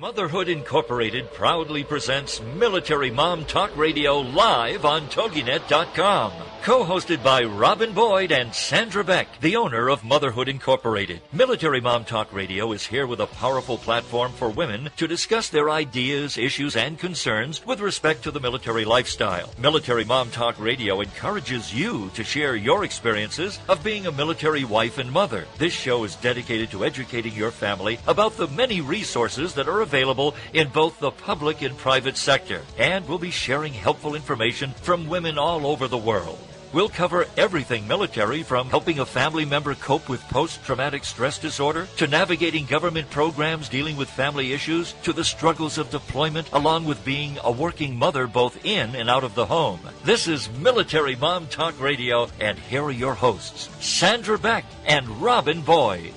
Motherhood Incorporated proudly presents Military Mom Talk Radio live on TogiNet.com. Co-hosted by Robin Boyd and Sandra Beck, the owner of Motherhood Incorporated. Military Mom Talk Radio is here with a powerful platform for women to discuss their ideas, issues, and concerns with respect to the military lifestyle. Military Mom Talk Radio encourages you to share your experiences of being a military wife and mother. This show is dedicated to educating your family about the many resources that are available in both the public and private sector, and we'll be sharing helpful information from women all over the world. We'll cover everything military, from helping a family member cope with post-traumatic stress disorder, to navigating government programs dealing with family issues, to the struggles of deployment, along with being a working mother both in and out of the home. This is Military Mom Talk Radio, and here are your hosts, Sandra Beck and Robin Boyd.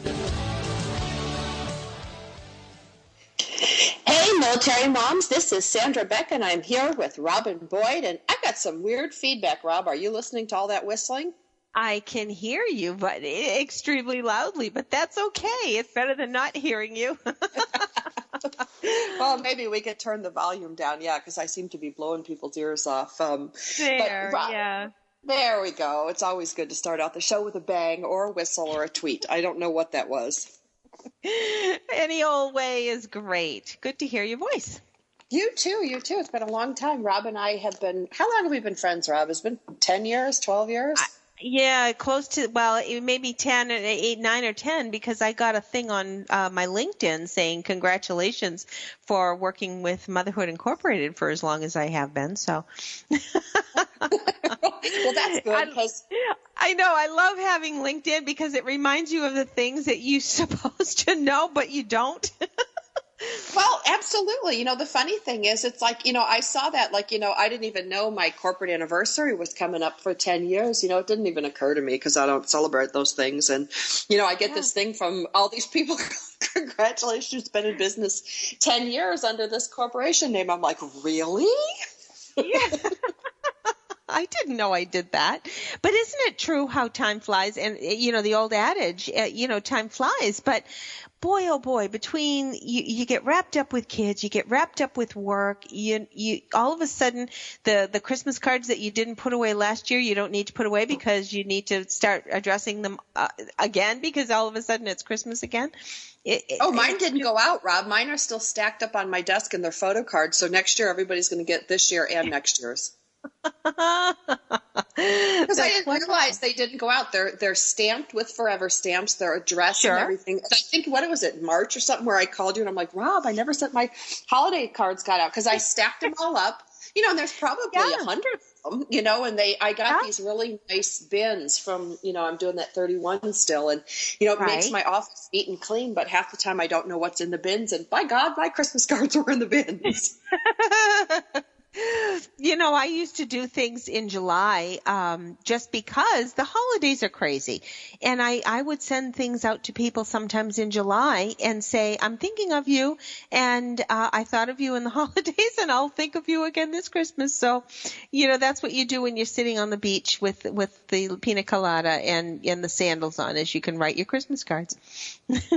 Hey, military moms, this is Sandra Beck, and I'm here with Robin Boyd, and I got some weird feedback. Rob, are you listening to all that whistling? I can hear you, but extremely loudly, but that's okay. It's better than not hearing you. Well, maybe we could turn the volume down, because I seem to be blowing people's ears off. Yeah. There we go. It's always good to start out the show with a bang or a whistle or a tweet. I don't know what that was. Any old way is great. Good to hear your voice. You too. It's been a long time. Rob and I have been, how long have we been friends, Rob? It's been 10 years, 12 years? Yeah, close to, well, maybe 10, 8, 9 or 10, because I got a thing on my LinkedIn saying congratulations for working with Motherhood Incorporated for as long as I have been. So, well, that's good. I know. I love having LinkedIn because it reminds you of the things that you're supposed to know, but you don't. Well, absolutely. The funny thing is, it's like, I saw that, I didn't even know my corporate anniversary was coming up for 10 years. It didn't even occur to me because I don't celebrate those things. And, I get this thing from all these people. Congratulations, been in business 10 years under this corporation name. I'm like, really? Yeah. I didn't know I did that. But isn't it true how time flies? And, the old adage, time flies. But boy, oh boy, between you get wrapped up with kids, you get wrapped up with work, you all of a sudden the Christmas cards that you didn't put away last year, you don't need to put away because you need to start addressing them again because all of a sudden it's Christmas again. Mine didn't go out, Rob. Mine are still stacked up on my desk and they're photo cards. So next year everybody's going to get this year and next year's. Because I didn't realize they didn't go out. They're stamped with forever stamps, their address and everything. And I think, what was it, March or something, where I called you and I'm like, Rob, I never sent my holiday cards got out because I stacked them all up. And there's probably 100 of them, and I got these really nice bins from, I'm doing that 31 still. And, it makes my office neat and clean, but half the time I don't know what's in the bins. And by God, my Christmas cards were in the bins. I used to do things in July just because the holidays are crazy. And I would send things out to people sometimes in July and say, I'm thinking of you, and I thought of you in the holidays, and I'll think of you again this Christmas. So, that's what you do when you're sitting on the beach with the pina colada and the sandals on, is you can write your Christmas cards.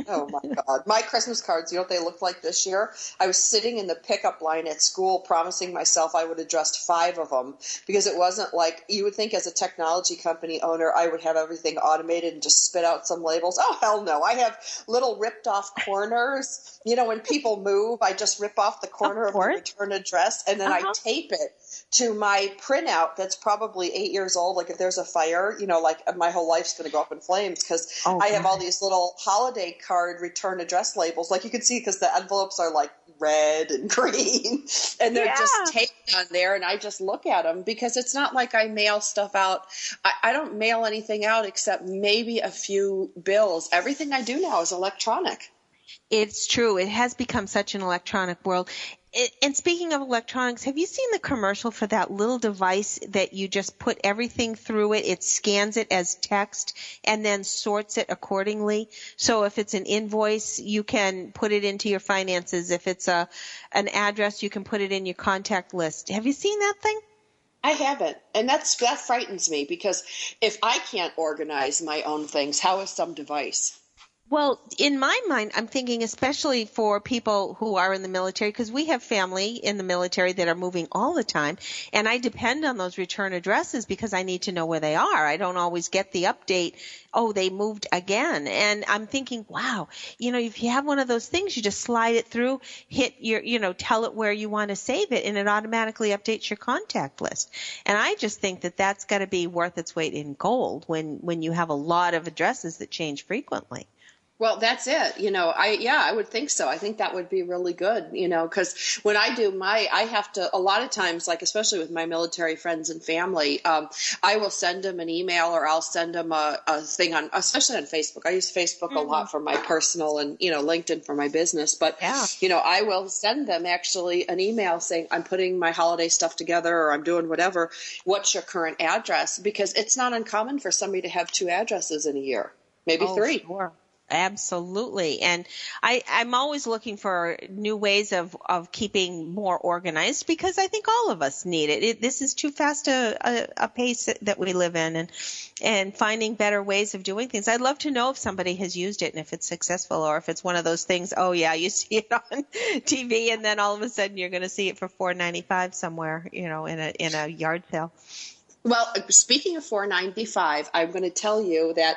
Oh, my God. My Christmas cards, what they looked like this year? I was sitting in the pickup line at school promising myself I would address 5 of them because it wasn't like you would think as a technology company owner I would have everything automated and just spit out some labels. Oh, hell no. I have little ripped off corners. When people move, I just rip off the corner of the return address and then I tape it to my printout that's probably 8 years old. Like if there's a fire, my whole life's going to go up in flames because I have all these little holiday card return address labels. Like you can see because the envelopes are like red and green and they're just taped on there, and I just look at them because it's not like I mail stuff out. I don't mail anything out except maybe a few bills. Everything I do now is electronic. It's true. It has become such an electronic world. And speaking of electronics, have you seen the commercial for that little device that you just put everything through it? It scans it as text and then sorts it accordingly. So if it's an invoice, you can put it into your finances. If it's an address, you can put it in your contact list. Have you seen that thing? I haven't. And that frightens me because if I can't organize my own things, how is some device? Well, in my mind, I'm thinking especially for people who are in the military, because we have family in the military that are moving all the time, and I depend on those return addresses because I need to know where they are. I don't always get the update, oh, they moved again. And I'm thinking, wow, if you have one of those things, you just slide it through, hit your, tell it where you want to save it, and it automatically updates your contact list. And I just think that that's got to be worth its weight in gold when you have a lot of addresses that change frequently. Well, that's it. I would think so. I think that would be really good, because when I do I have to, a lot of times, like, especially with my military friends and family, I will send them an email or I'll send them a thing especially on Facebook. I use Facebook a lot for my personal and, LinkedIn for my business. But, I will send them actually an email saying, I'm putting my holiday stuff together or I'm doing whatever. What's your current address? Because it's not uncommon for somebody to have 2 addresses in a year, maybe 3. Sure. Absolutely. And I'm always looking for new ways of keeping more organized because I think all of us need it. This is too fast a pace that we live in, and finding better ways of doing things. I'd love to know if somebody has used it and if it's successful, or if it's one of those things, oh yeah, you see it on TV and then all of a sudden you're going to see it for $4.95 somewhere, in a yard sale. Well, speaking of $4.95, I'm going to tell you that,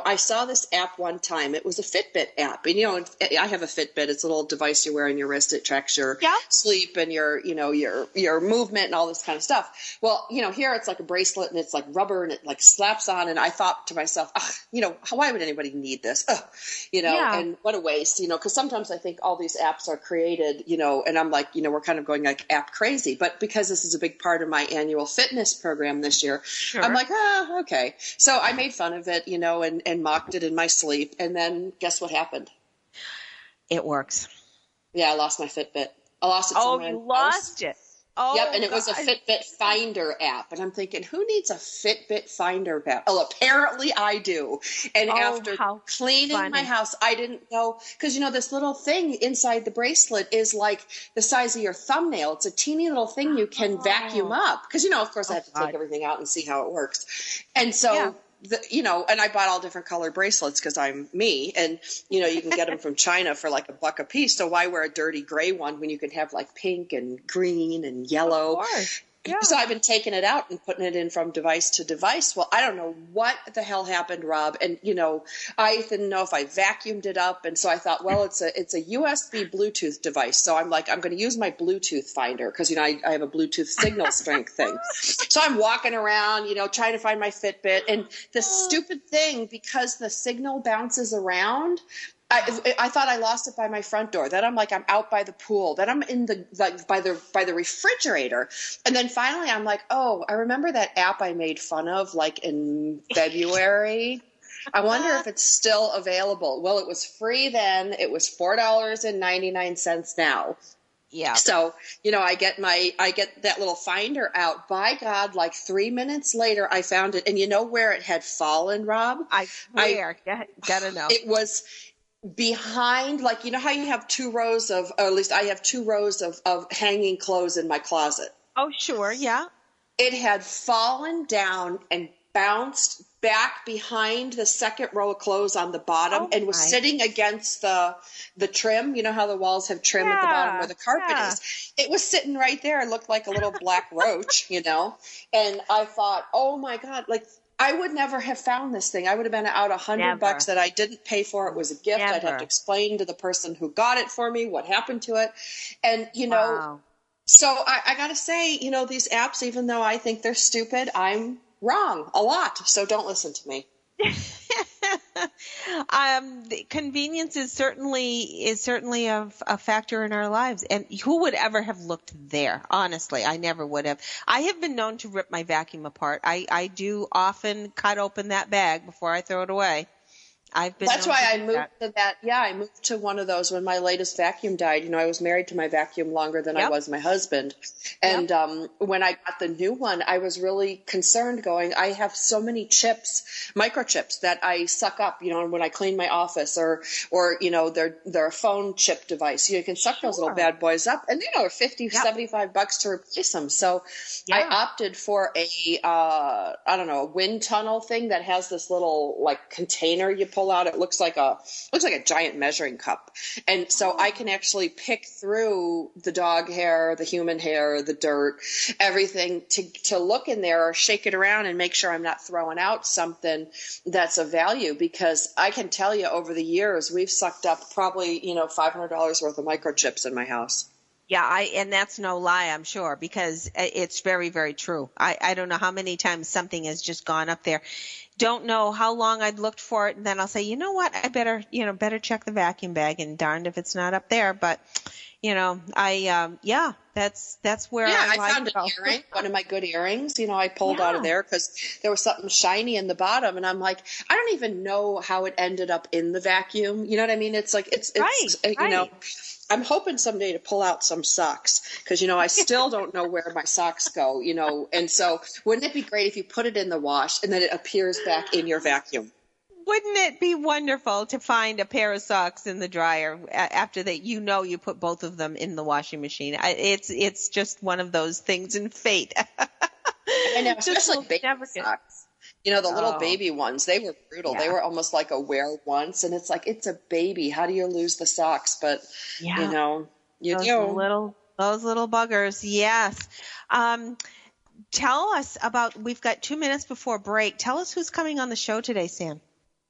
I saw this app one time. It was a Fitbit app. And, I have a Fitbit. It's a little device you wear on your wrist. It tracks your sleep and your movement and all this kind of stuff. Well, here it's like a bracelet and it's like rubber and it like slaps on. And I thought to myself, why would anybody need this? And what a waste, because sometimes I think all these apps are created, and I'm like, we're kind of going like app crazy. But because this is a big part of my annual fitness program this year, sure. I'm like, okay. So I made fun of it, and mocked it in my sleep. And then guess what happened? It works. Yeah, I lost my Fitbit. I lost it. Oh, you lost it. Oh, yep, and it was a Fitbit Finder app. And I'm thinking, who needs a Fitbit Finder app? Oh, apparently I do. And after cleaning my house, I didn't know, because, this little thing inside the bracelet is like the size of your thumbnail. It's a teeny little thing you can vacuum up. Because, of course, I have to take everything out and see how it works. And so... and I bought all different color bracelets because I'm me, and you can get them from China for like $1 a piece. So why wear a dirty gray one when you can have like pink and green and yellow? Of course. Yeah. So I've been taking it out and putting it in from device to device. Well, I don't know what the hell happened, Rob. And, I didn't know if I vacuumed it up. And so I thought, well, it's a USB Bluetooth device. So I'm like, I'm going to use my Bluetooth finder because, I have a Bluetooth signal strength thing. So I'm walking around, trying to find my Fitbit. And the stupid thing, because the signal bounces around, I thought I lost it by my front door. Then I'm like, I'm out by the pool. Then I'm in by the refrigerator. And then finally I'm like, oh, I remember that app I made fun of like in February. I wonder if it's still available. Well, it was free then. It was $4.99 now. Yeah. So, I get that little finder out. By God, like 3 minutes later, I found it. And you know where it had fallen, Rob? Gotta know. It was behind, like, how you have 2 rows of, or at least I have 2 rows of hanging clothes in my closet. Oh, sure. Yeah. It had fallen down and bounced back behind the second row of clothes on the bottom and was sitting against the trim. You know how the walls have trim at the bottom where the carpet is? It was sitting right there. It looked like a little black roach, and I thought, oh my God, like, I would never have found this thing. I would have been out $100 that I didn't pay for. It was a gift. Never. I'd have to explain to the person who got it for me what happened to it. And, so I got to say, these apps, even though I think they're stupid, I'm wrong a lot. So don't listen to me. The convenience is certainly a factor in our lives, and who would ever have looked there? Honestly, I never would have. I have been known to rip my vacuum apart. I do often cut open that bag before I throw it away. That's why I moved to that. Yeah, I moved to one of those when my latest vacuum died. I was married to my vacuum longer than I was my husband. And when I got the new one, I was really concerned going, I have so many microchips that I suck up, when I clean my office or they're a phone chip device. You can suck those little bad boys up and they're $50, $75 to replace them. So I opted for a wind tunnel thing that has this little like container you put pull out, it looks like a giant measuring cup. And so I can actually pick through the dog hair, the human hair, the dirt, everything to look in there or shake it around and make sure I'm not throwing out something that's of value, because I can tell you over the years, we've sucked up probably, $500 worth of microchips in my house. Yeah, and that's no lie, I'm sure, because it's very, very true. I don't know how many times something has just gone up there. Don't know how long I'd looked for it, and then I'll say, you know what, I better check the vacuum bag, and darned if it's not up there. But, that's where I found an earring, one of my good earrings, I pulled out of there because there was something shiny in the bottom, and I'm like, I don't even know how it ended up in the vacuum. You know what I mean? It's like, it's right. I'm hoping someday to pull out some socks because, I still don't know where my socks go, and so wouldn't it be great if you put it in the wash and then it appears back in your vacuum? Wouldn't it be wonderful to find a pair of socks in the dryer after that? You put both of them in the washing machine. It's just one of those things in fate. I know, especially baby socks. The little baby ones, they were brutal. Yeah. They were almost like a wear once, and it's like, it's a baby. How do you lose the socks? But, you do. Those little buggers, yes. Tell us we've got 2 minutes before break. Tell us who's coming on the show today, Sam.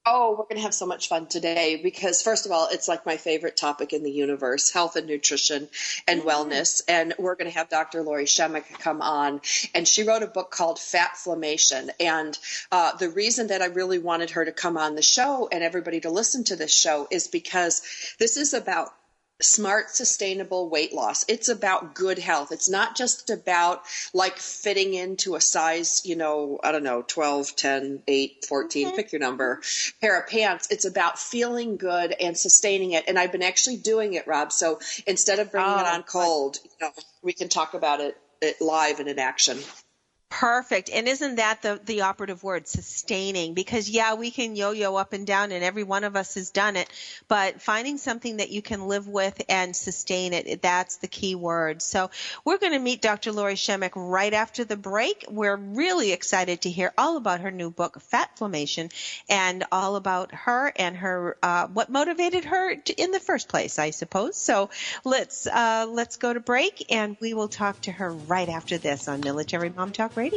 Oh, we're going to have so much fun today because, first of all, it's like my favorite topic in the universe, health and nutrition and wellness. And we're going to have Dr. Lori Shemek come on. And she wrote a book called Fat FATflammation. And the reason that I really wanted her to come on the show and everybody to listen to this show is because this is about smart, sustainable weight loss. It's about good health. It's not just about like fitting into a size, 12, 10, 8, 14, pick your number, pair of pants. It's about feeling good and sustaining it. And I've been actually doing it, Rob. So instead of bringing it on cold, we can talk about it live and in action. Perfect. And isn't that the operative word, sustaining? Because, we can yo-yo up and down, and every one of us has done it. But finding something that you can live with and sustain it, that's the key word. So we're going to meet Dr. Lori Shemek right after the break. We're really excited to hear all about her new book, Fat FATflammation, and all about her and her what motivated her in the first place, I suppose. So let's go to break, and we will talk to her right after this on Military Mom Talk Radio.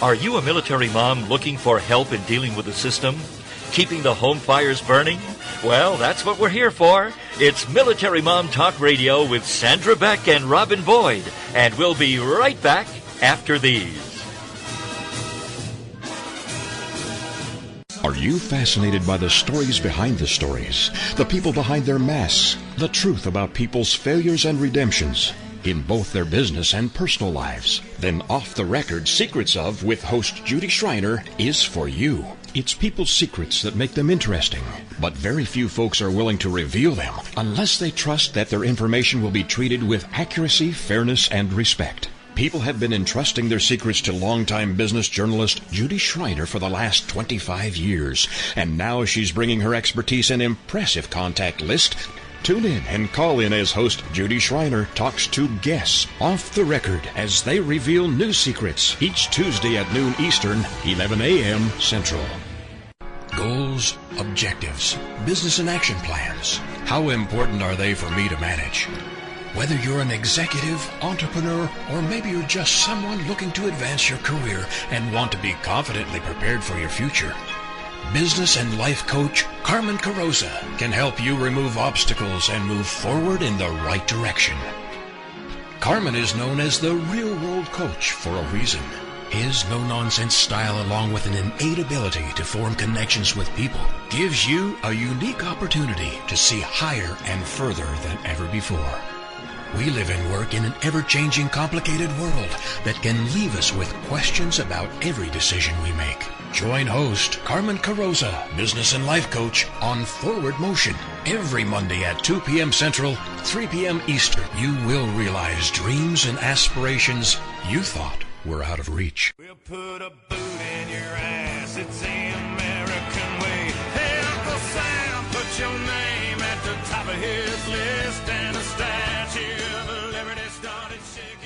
Are you a military mom looking for help in dealing with the system? Keeping the home fires burning? Well, that's what we're here for. It's Military Mom Talk Radio with Sandra Beck and Robin Boyd. And we'll be right back after these. Are you fascinated by the stories behind the stories, the people behind their masks, the truth about people's failures and redemptions in both their business and personal lives? Then Off the Record Secrets of with host Judy Schreiner is for you. It's people's secrets that make them interesting, but very few folks are willing to reveal them unless they trust that their information will be treated with accuracy, fairness, and respect. People have been entrusting their secrets to longtime business journalist Judy Schreiner for the last 25 years, and now she's bringing her expertise and impressive contact list. Tune in and call in as host Judy Schreiner talks to guests off the record as they reveal new secrets each Tuesday at noon Eastern, 11 a.m. Central. Goals, objectives, business and action plans. How important are they for me to manage? Whether you're an executive, entrepreneur, or maybe you're just someone looking to advance your career and want to be confidently prepared for your future, business and life coach Carmen Carroza can help you remove obstacles and move forward in the right direction. Carmen is known as the real-world coach for a reason. His no-nonsense style, along with an innate ability to form connections with people, gives you a unique opportunity to see higher and further than ever before. We live and work in an ever-changing, complicated world that can leave us with questions about every decision we make. Join host Carmen Carroza, business and life coach, on Forward Motion every Monday at 2 p.m. Central, 3 p.m. Eastern. You will realize dreams and aspirations you thought were out of reach. We'll put a boot in your ass. It's the American way. Hey, Uncle Sam, put your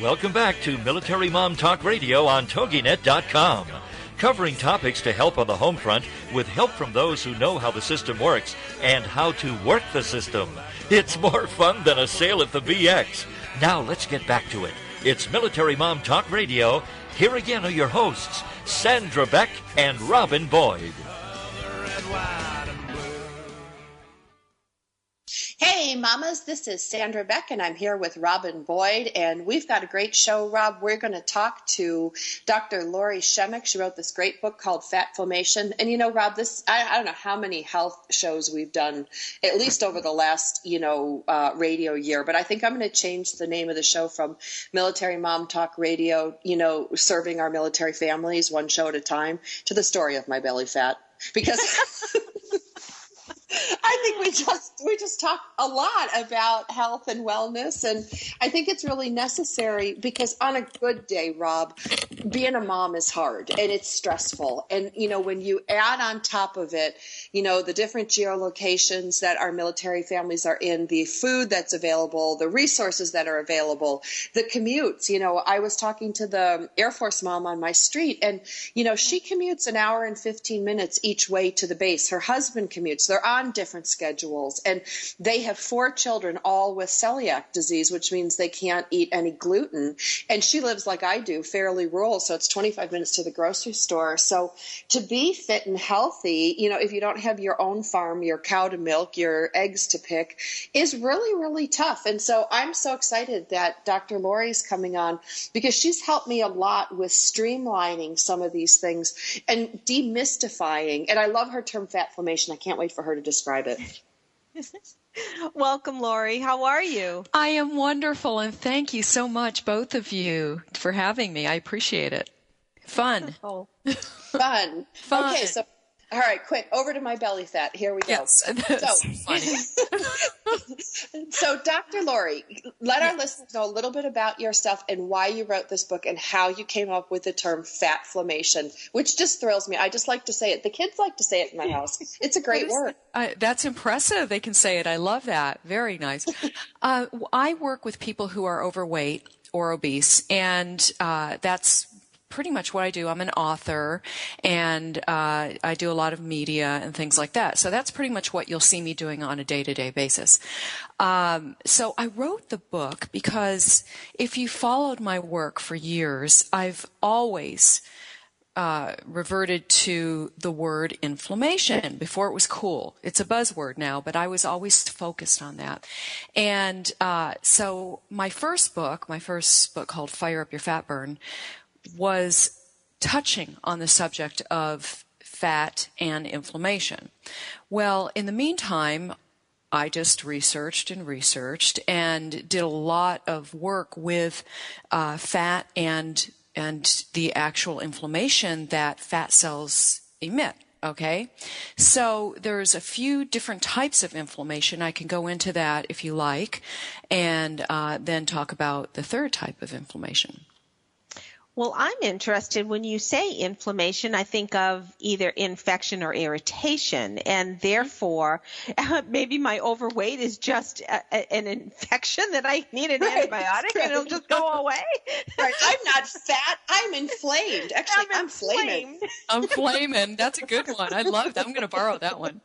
Welcome back to Military Mom Talk Radio on TogiNet.com. Covering topics to help on the home front with help from those who know how the system works and how to work the system. It's more fun than a sail at the BX. Now let's get back to it. It's Military Mom Talk Radio. Here again are your hosts, Sandra Beck and Robin Boyd. Hey, mamas, this is Sandra Beck, and I'm here with Robin Boyd, and we've got a great show, Rob. We're going to talk to Dr. Lori Shemek. She wrote this great book called FATflammation. And, you know, Rob, I don't know how many health shows we've done, at least over the last, radio year, but I think I'm going to change the name of the show from Military Mom Talk Radio, serving our military families one show at a time, to the story of my belly fat. Because I think we just talk a lot about health and wellness, and I think it's really necessary because on a good day, Rob, being a mom is hard and it's stressful. And, when you add on top of it, the different geolocations that our military families are in, the food that's available, the resources that are available, the commutes. I was talking to the Air Force mom on my street, and, she commutes an hour and 15 minutes each way to the base. Her husband commutes. They're on different schedules, and they have 4 children, all with celiac disease, which means they can't eat any gluten. And she lives like I do, fairly rural, so it's 25 minutes to the grocery store. So to be fit and healthy, if you don't have your own farm, your cow to milk, your eggs to pick, is really, really tough. And so I'm so excited that Dr. Lori's coming on, because she's helped me a lot with streamlining some of these things and demystifying. And I love her term FATflammation. I can't wait for her to describe it. Welcome, Lori. How are you? I am wonderful, and thank you so much, both of you, for having me. I appreciate it. Fun. Oh. Fun. Okay, so all right, quick, over to my belly fat. Here we go. Yes, that's funny. So, Dr. Lori, let our listeners know a little bit about yourself and why you wrote this book and how you came up with the term FATflammation, which just thrills me. I just like to say it. The kids like to say it in my house. It's a great word. That's impressive. They can say it. I love that. Very nice. I work with people who are overweight or obese, and that's pretty much what I do. I'm an author, and I do a lot of media and things like that. So that's pretty much what you'll see me doing on a day-to-day basis. So I wrote the book because if you followed my work for years, I've always reverted to the word inflammation. Before it was cool. It's a buzzword now, but I was always focused on that. And so my first book called Fire Up Your Fat Burn, was touching on the subject of fat and inflammation. Well, in the meantime, I just researched and did a lot of work with fat and the actual inflammation that fat cells emit. Okay, so there's a few different types of inflammation. I can go into that if you like, and then talk about the third type of inflammation. Well, I'm interested. When you say inflammation, I think of either infection or irritation, and therefore maybe my overweight is just an infection that I need an antibiotic and it'll just go away. Right. I'm not fat. I'm inflamed. Actually, I'm flaming. I'm flaming. That's a good one. I love that. I'm going to borrow that one.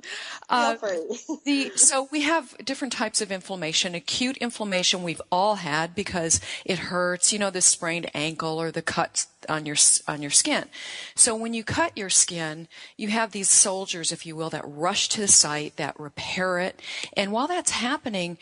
So we have different types of inflammation. Acute inflammation we've all had because it hurts, the sprained ankle or the cuts on your skin. So when you cut your skin, you have these soldiers, if you will, that rush to the site, that repair it. And while that's happening,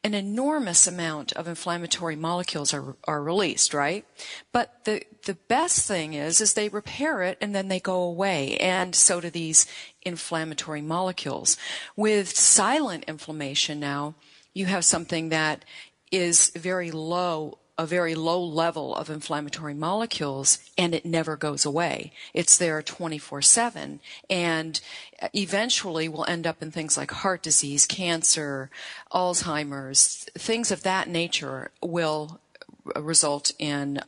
an enormous amount of inflammatory molecules are released, right? But the best thing is they repair it and then they go away. And so do these inflammatory molecules. With silent inflammation now, you have something that is a very low level of inflammatory molecules, and it never goes away. It's there 24/7, and eventually will end up in things like heart disease, cancer, Alzheimer's, things of that nature will result in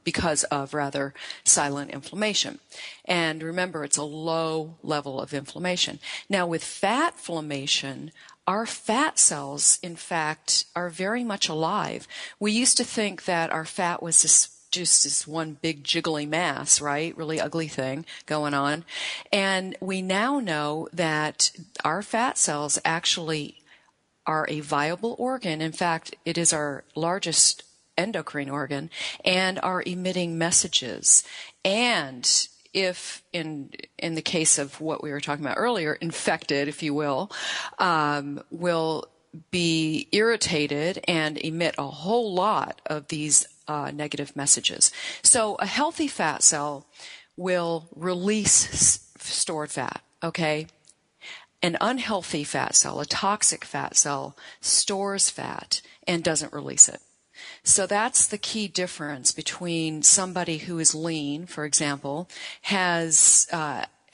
because of rather silent inflammation. And remember, it's a low level of inflammation. Now with fatflammation, our fat cells, in fact, are very much alive. We used to think that our fat was just this one big jiggly mass, right? Really ugly thing going on. And we now know that our fat cells actually are a viable organ. In fact, it is our largest endocrine organ and are emitting messages. And if in the case of what we were talking about earlier, infected, if you will be irritated and emit a whole lot of these negative messages. So a healthy fat cell will release stored fat, okay? An unhealthy fat cell, a toxic fat cell, stores fat and doesn't release it. So that's the key difference between somebody who is lean, for example, has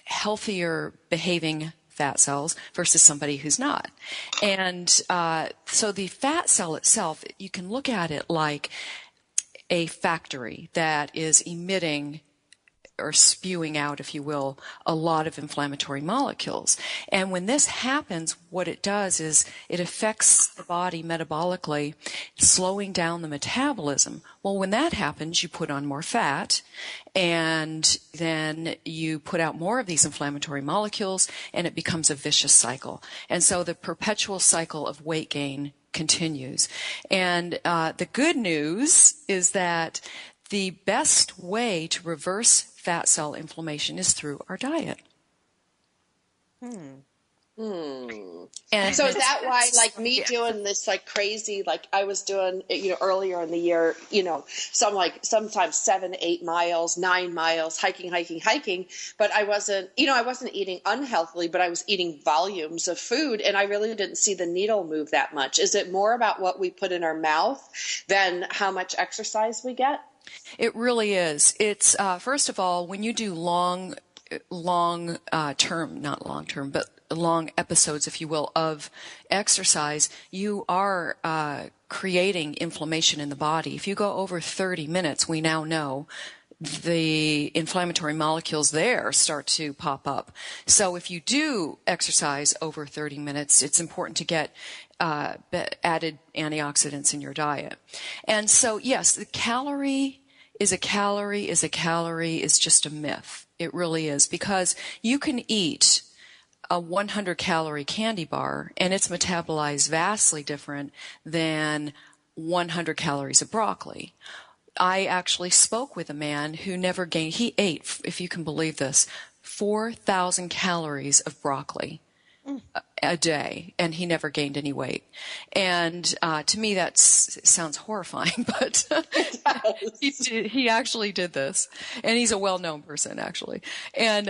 healthier behaving fat cells versus somebody who's not. And so the fat cell itself, you can look at it like a factory that is emitting or spewing out, if you will, a lot of inflammatory molecules. And when this happens, what it does is it affects the body metabolically, slowing down the metabolism. Well, when that happens, you put on more fat, and then you put out more of these inflammatory molecules, and it becomes a vicious cycle. And so the perpetual cycle of weight gain continues. And the good news is that the best way to reverse fat cell inflammation is through our diet. And so is that why, like me doing this like crazy, like I was doing, earlier in the year, sometimes 7, 8 miles, 9 miles, hiking, but I wasn't eating unhealthily, but I was eating volumes of food, and I really didn't see the needle move that much. Is it more about what we put in our mouth than how much exercise we get? It really is. It's first of all, when you do long episodes, if you will, of exercise, you are creating inflammation in the body. If you go over 30 minutes, we now know the inflammatory molecules there start to pop up. So if you do exercise over 30 minutes, it's important to get added antioxidants in your diet. And so, yes, the calorie is just a myth. It really is, because you can eat a 100-calorie candy bar and it's metabolized vastly different than 100 calories of broccoli. I actually spoke with a man who never gained, he ate, if you can believe this, 4,000 calories of broccoli a day, and he never gained any weight. And to me, that sounds horrifying, but he actually did this, and he's a well-known person, actually. And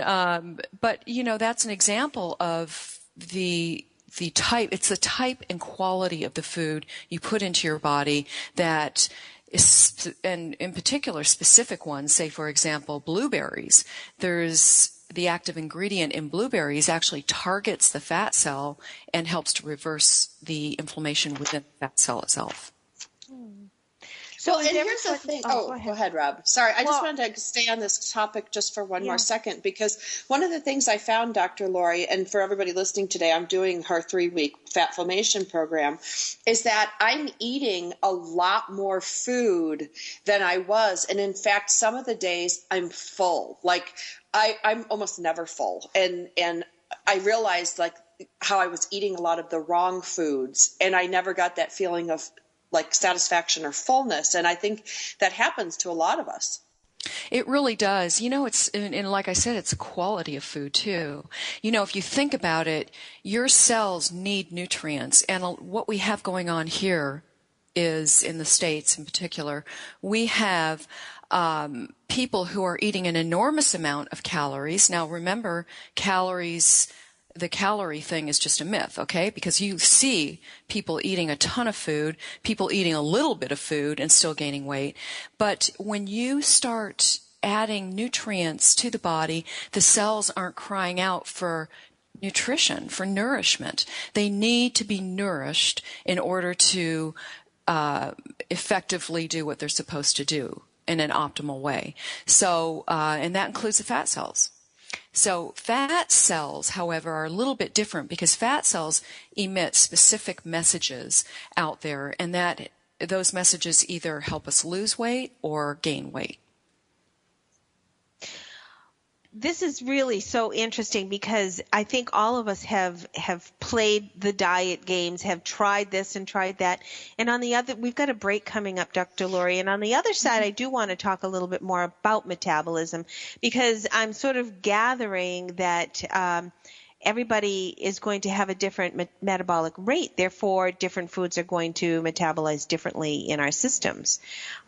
but that's an example of the type. It's the type and quality of the food you put into your body that is, and in particular, specific ones. Say, for example, blueberries. There's the active ingredient in blueberries actually targets the fat cell and helps to reverse the inflammation within the fat cell itself. So, and here's the thing. Go ahead, Rob. Sorry, I just wanted to stay on this topic just for one more second, because one of the things I found, Dr. Lori, and for everybody listening today, I'm doing her 3-week FATflammation program, is that I'm eating a lot more food than I was. And in fact, some of the days I'm full. Like I'm almost never full. And I realized like how I was eating a lot of the wrong foods, and I never got that feeling of like satisfaction or fullness. And I think that happens to a lot of us. It really does. It's, and like I said, it's a quality of food too. If you think about it, your cells need nutrients. And what we have going on here is, in the States in particular, we have people who are eating an enormous amount of calories. Now remember, the calorie thing is just a myth, okay? Because you see people eating a ton of food, people eating a little bit of food and still gaining weight. But when you start adding nutrients to the body, the cells aren't crying out for nutrition, for nourishment. They need to be nourished in order to effectively do what they're supposed to do in an optimal way. So, and that includes the fat cells. So fat cells, however, are a little bit different because fat cells emit specific messages out there, and that those messages either help us lose weight or gain weight. This is really so interesting because I think all of us have played the diet games, have tried this and tried that. And on the other, we've got a break coming up, Dr. Lori. And on the other side, I do want to talk a little bit more about metabolism because I'm sort of gathering that everybody is going to have a different metabolic rate. Therefore, different foods are going to metabolize differently in our systems.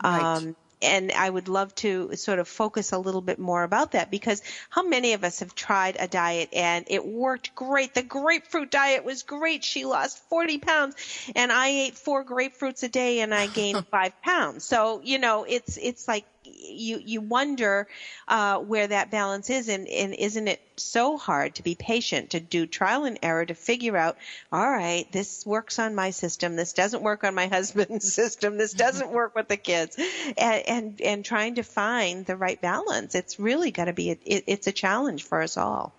Right. And I would love to sort of focus a little bit more about that because how many of us have tried a diet and it worked great? The grapefruit diet was great. She lost 40 pounds and I ate 4 grapefruits a day and I gained 5 pounds. So, it's like you wonder where that balance is, and isn't it so hard to be patient, to do trial and error, to figure out, all right, this works on my system, this doesn't work on my husband's system, this doesn't work with the kids, and trying to find the right balance. It's really got to be, it's a challenge for us all.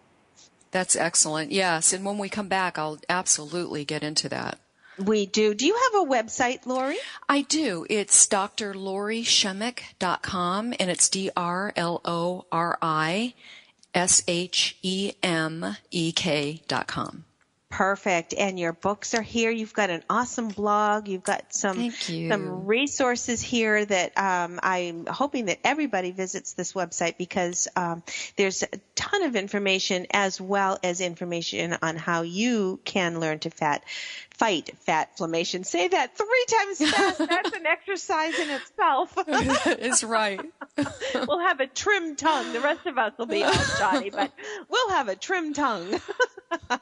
That's excellent. Yes, and when we come back, I'll absolutely get into that. We do. Do you have a website, Lori? I do. It's drlorishemek.com, and it's drlorishemek.com. Perfect. And your books are here. You've got an awesome blog. You've got some resources here that I'm hoping that everybody visits this website because there's a ton of information as well as information on how you can learn to fight FATflammation. Say that 3 times fast. That's an exercise in itself. It's right. We'll have a trim tongue. The rest of us will be all shoddy, but we'll have a trim tongue.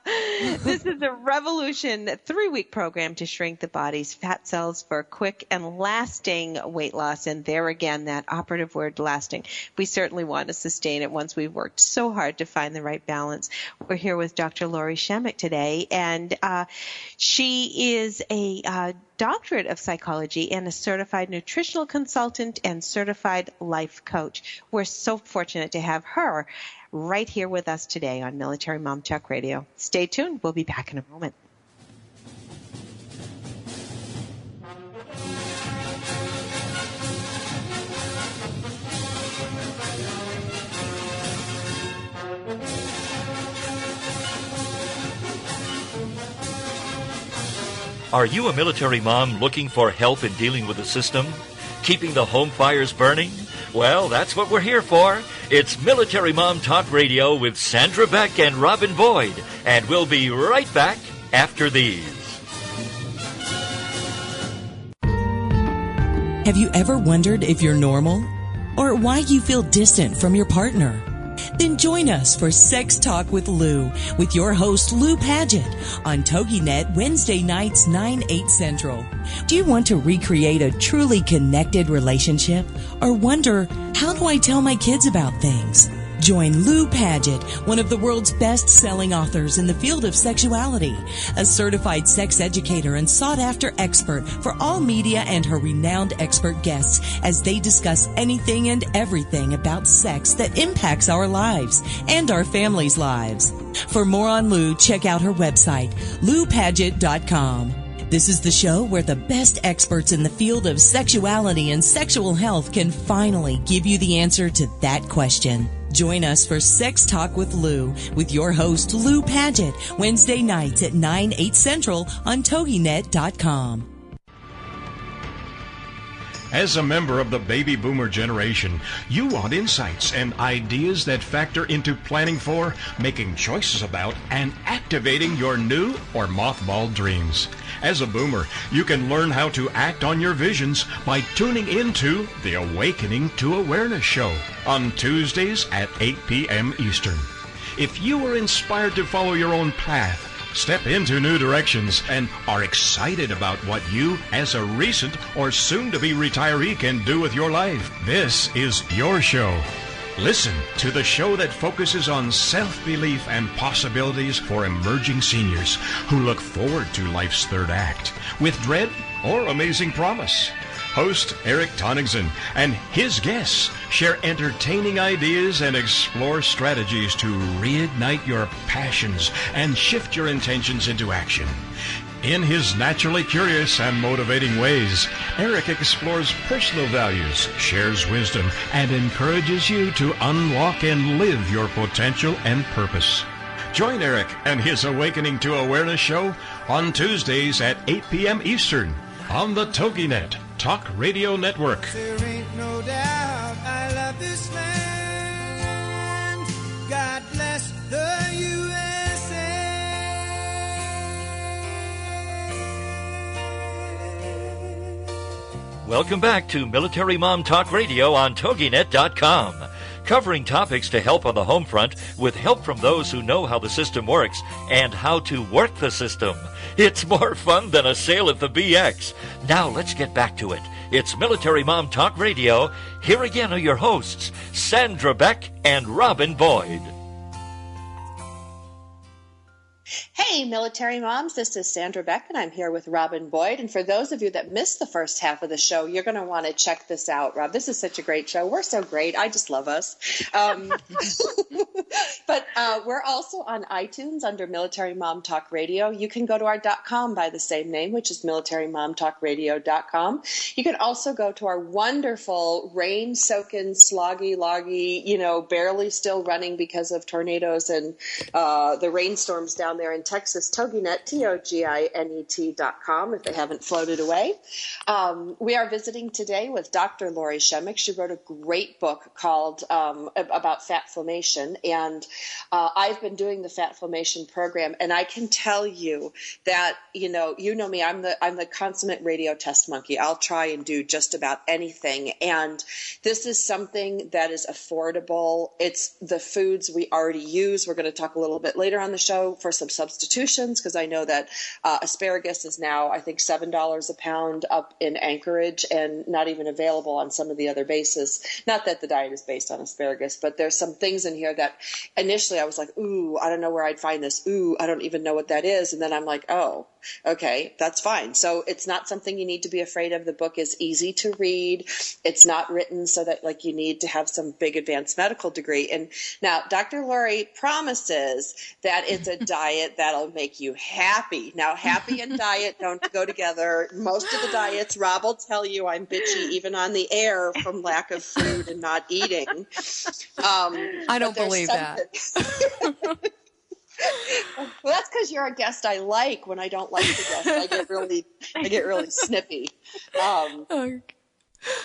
This is a Revolution 3-week program to shrink the body's fat cells for quick and lasting weight loss. And there again, that operative word, lasting. We certainly want to sustain it once we've worked so hard to find the right balance. We're here with Dr. Lori Shemek today, and she is a doctorate of psychology and a certified nutritional consultant and certified life coach. We're so fortunate to have her right here with us today on Military Mom Talk Radio. Stay tuned. We'll be back in a moment. Are you a military mom looking for help in dealing with the system? Keeping the home fires burning? Well, that's what we're here for. It's Military Mom Talk Radio with Sandra Beck and Robin Boyd. And we'll be right back after these. Have you ever wondered if you're normal? Or why you feel distant from your partner? Then join us for Sex Talk with Lou, with your host Lou Paget, on TogiNet Wednesday nights 9/8 Central. Do you want to recreate a truly connected relationship? Or wonder, how do I tell my kids about things? Join Lou Paget, one of the world's best-selling authors in the field of sexuality, a certified sex educator and sought-after expert for all media, and her renowned expert guests as they discuss anything and everything about sex that impacts our lives and our families' lives. For more on Lou, check out her website, loupaget.com. This is the show where the best experts in the field of sexuality and sexual health can finally give you the answer to that question. Join us for Sex Talk with Lou, with your host Lou Paget, Wednesday nights at 9/8 Central on TogiNet.com. As a member of the baby boomer generation, you want insights and ideas that factor into planning for, making choices about, and activating your new or mothballed dreams. As a boomer, you can learn how to act on your visions by tuning into the Awakening to Awareness show on Tuesdays at 8 p.m. Eastern. If you are inspired to follow your own path, step into new directions, and are excited about what you, as a recent or soon-to-be retiree, can do with your life, this is your show. Listen to the show that focuses on self-belief and possibilities for emerging seniors who look forward to life's third act with dread or amazing promise, Host Eric Tonigson and his guests share entertaining ideas and explore strategies to reignite your passions and shift your intentions into action. In his naturally curious and motivating ways, Eric explores personal values, shares wisdom, and encourages you to unlock and live your potential and purpose. Join Eric and his Awakening to Awareness show on Tuesdays at 8 p.m. Eastern on the TogiNet Talk Radio Network. There ain't no doubt I love this land. God bless the USA. Welcome back to Military Mom Talk Radio on TogiNet.com. Covering topics to help on the home front with help from those who know how the system works and how to work the system. It's more fun than a sale at the BX. Now let's get back to it. It's Military Mom Talk Radio. Here again are your hosts, Sandra Beck and Robin Boyd. Hey, military moms, this is Sandra Beck, and I'm here with Robin Boyd. And for those of you that missed the first half of the show, you're going to want to check this out, Rob. This is such a great show. We're so great. I just love us. But we're also on iTunes under Military Mom Talk Radio. You can go to our .com by the same name, which is militarymomtalkradio.com. You can also go to our wonderful rain-soaking, sloggy, barely still running because of tornadoes and the rainstorms down there in Texas, TogiNet, TogiNet.com, if they haven't floated away. We are visiting today with Dr. Lori Shemek. She wrote a great book called about FATflammation, and I've been doing the FATflammation program, and I can tell you that, you know me, I'm the consummate radio test monkey. I'll try and do just about anything, and this is something that is affordable. It's the foods we already use. We're going to talk a little bit later on the show for some substitutions, because I know that asparagus is now, I think, $7 a pound up in Anchorage and not even available on some of the other bases. Not that the diet is based on asparagus, but there's some things in here that initially I was like, ooh, I don't know where I'd find this. Ooh, I don't even know what that is. And then I'm like, oh, okay, that's fine. So it's not something you need to be afraid of. The book is easy to read. It's not written so that you need to have some big advanced medical degree. And now Dr. Lori promises that it's a diet that'll make you happy. Now, happy and diet don't go together. Most of the diets, Rob will tell you, I'm bitchy even on the air from lack of food and not eating. I don't believe that. Well, that's because you're a guest I like. When I don't like the guest, I get really snippy.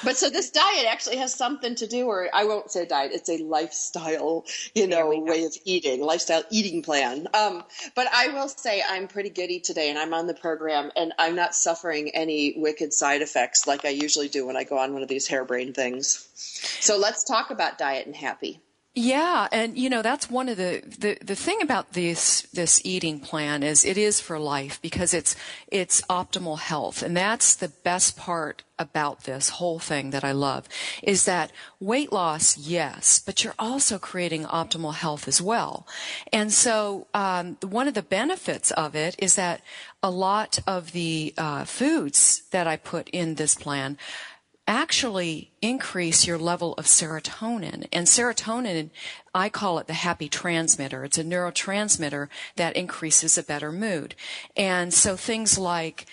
But so this diet actually has something to do, or I won't say diet, it's a lifestyle, way of eating, lifestyle eating plan. But I will say I'm pretty giddy today, and I'm on the program, and I'm not suffering any wicked side effects like I usually do when I go on one of these harebrained things. So let's talk about diet and happy. Yeah, and that's one of the thing about this eating plan is it is for life, because it's optimal health, and that's the best part about this whole thing that I love, is that weight loss, yes, but you're also creating optimal health as well. And so one of the benefits of it is that a lot of the foods that I put in this plan actually increase your level of serotonin. And serotonin, I call it the happy transmitter. It's a neurotransmitter that increases a better mood. And so things like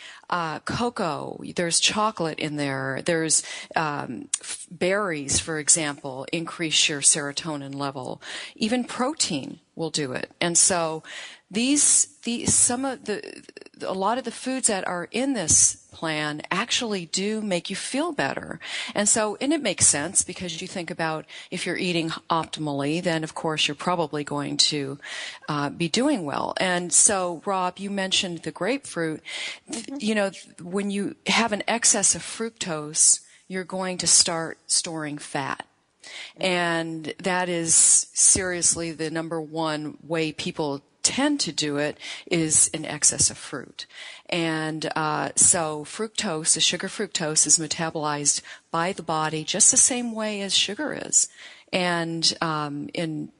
cocoa, there's chocolate in there, there's berries, for example, increase your serotonin level. Even protein will do it. And so a lot of the foods that are in this plan actually do make you feel better. And it makes sense, because you think about if you're eating optimally, then of course you're probably going to be doing well. And so, Rob, you mentioned the grapefruit. When you have an excess of fructose, you're going to start storing fat. And that is seriously the number one way people tend to do it is an excess of fruit. And so fructose, the sugar fructose, is metabolized by the body just the same way as sugar is. And in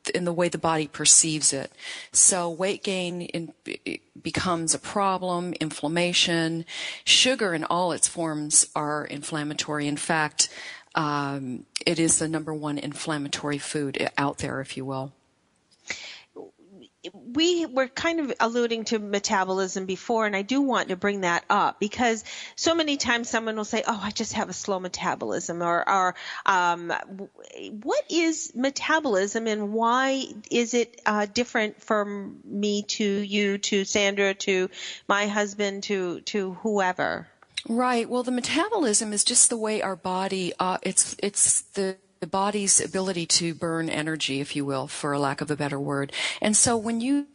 in the way the body perceives it. So weight gain it becomes a problem, inflammation. Sugar in all its forms are inflammatory. In fact, it is the number one inflammatory food out there, if you will. We were kind of alluding to metabolism before, and I do want to bring that up because so many times someone will say, oh, I just have a slow metabolism, or what is metabolism and why is it different from me to you, to Sandra, to my husband, to whoever? Right. Well, the metabolism is just the way our body, it's the body's ability to burn energy, if you will, for a lack of a better word. And so when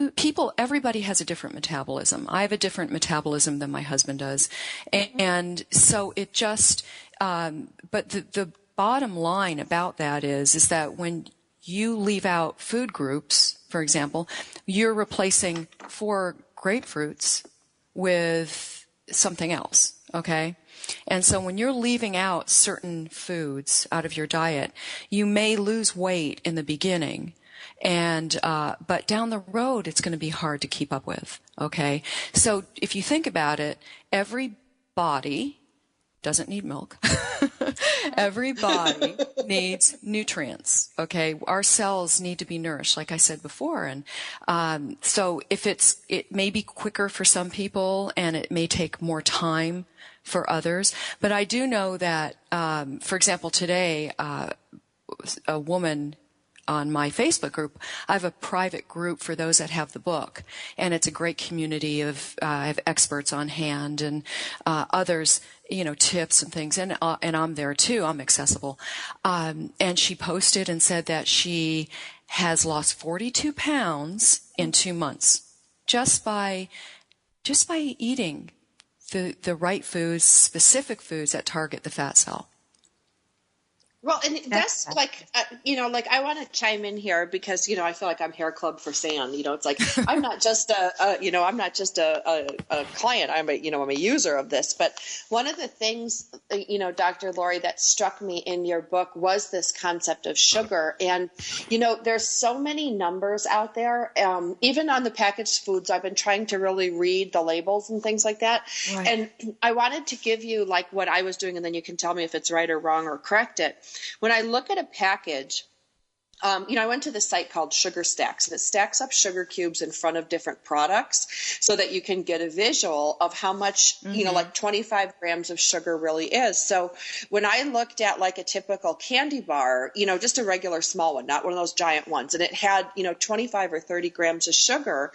everybody has a different metabolism. I have a different metabolism than my husband does. And so it just, but the bottom line about that is that when you leave out food groups, for example, you're replacing 4 grapefruits with something else. Okay? And so when you're leaving out certain foods out of your diet, you may lose weight in the beginning, but down the road it's going to be hard to keep up with. Okay? So if you think about it, every body doesn't need milk. Every body needs nutrients. Okay? Our cells need to be nourished, like I said before. And so it may be quicker for some people and it may take more time for others. But I do know that, for example, today, a woman on my Facebook group, I have a private group for those that have the book, and it's a great community of, I have experts on hand and, others, tips and things, and I'm there too, I'm accessible. And she posted and said that she has lost 42 pounds in 2 months just by eating the right foods, specific foods that target the fat cell. Well, and that's like, I want to chime in here because, I feel like I'm hair club for Sand. It's like, I'm not just a client. I'm a user of this. But one of the things, Dr. Lori, that struck me in your book was this concept of sugar. And, there's so many numbers out there. Even on the packaged foods, I've been trying to really read the labels and things like that. Right. And I wanted to give you like what I was doing, and then you can tell me if it's right or wrong or correct it. When I look at a package, I went to this site called Sugar Stacks, and it stacks up sugar cubes in front of different products so that you can get a visual of how much, like 25 grams of sugar really is. So when I looked at like a typical candy bar, just a regular small one, not one of those giant ones, and it had, 25 or 30 grams of sugar.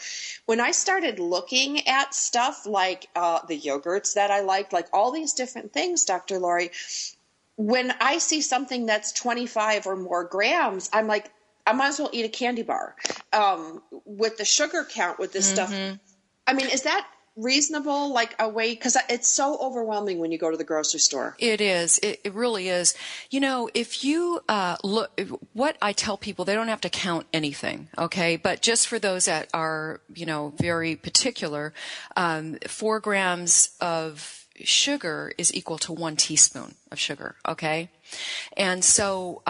When I started looking at stuff like the yogurts that I liked, like all these different things, Dr. Lori, when I see something that's 25 or more grams, I'm like, I might as well eat a candy bar. With the sugar count with this stuff, I mean, is that reasonable, like a way? Because it's so overwhelming when you go to the grocery store. It is. It really is. If you look, what I tell people, they don't have to count anything, okay? But just for those that are, very particular, 4 grams of sugar is equal to 1 teaspoon of sugar, okay? And so